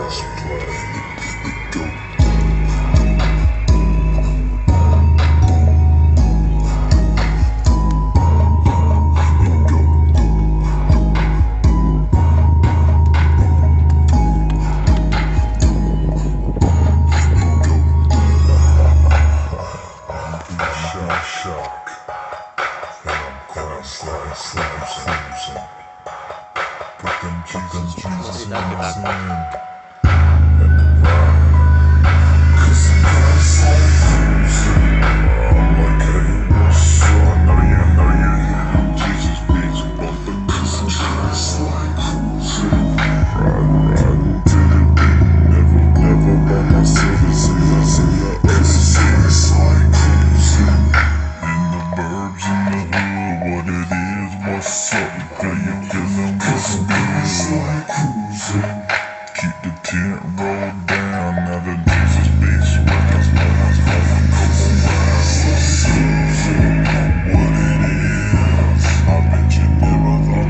Press play. Go. Shock, and I'm slicing. Put them Jesus in the sand. Cause I'm slicing. I'm like, hey, what's up? No, yeah. Jesus beats bumping. Cause I'm slicing. Riding to the beat. Never by myself. Say I exercise like cruising. In the burbs, in the hood, what it is, what's up? Girl, you feeling what's good? Like cruising. Keep the tent rolled down, now the Jesus beats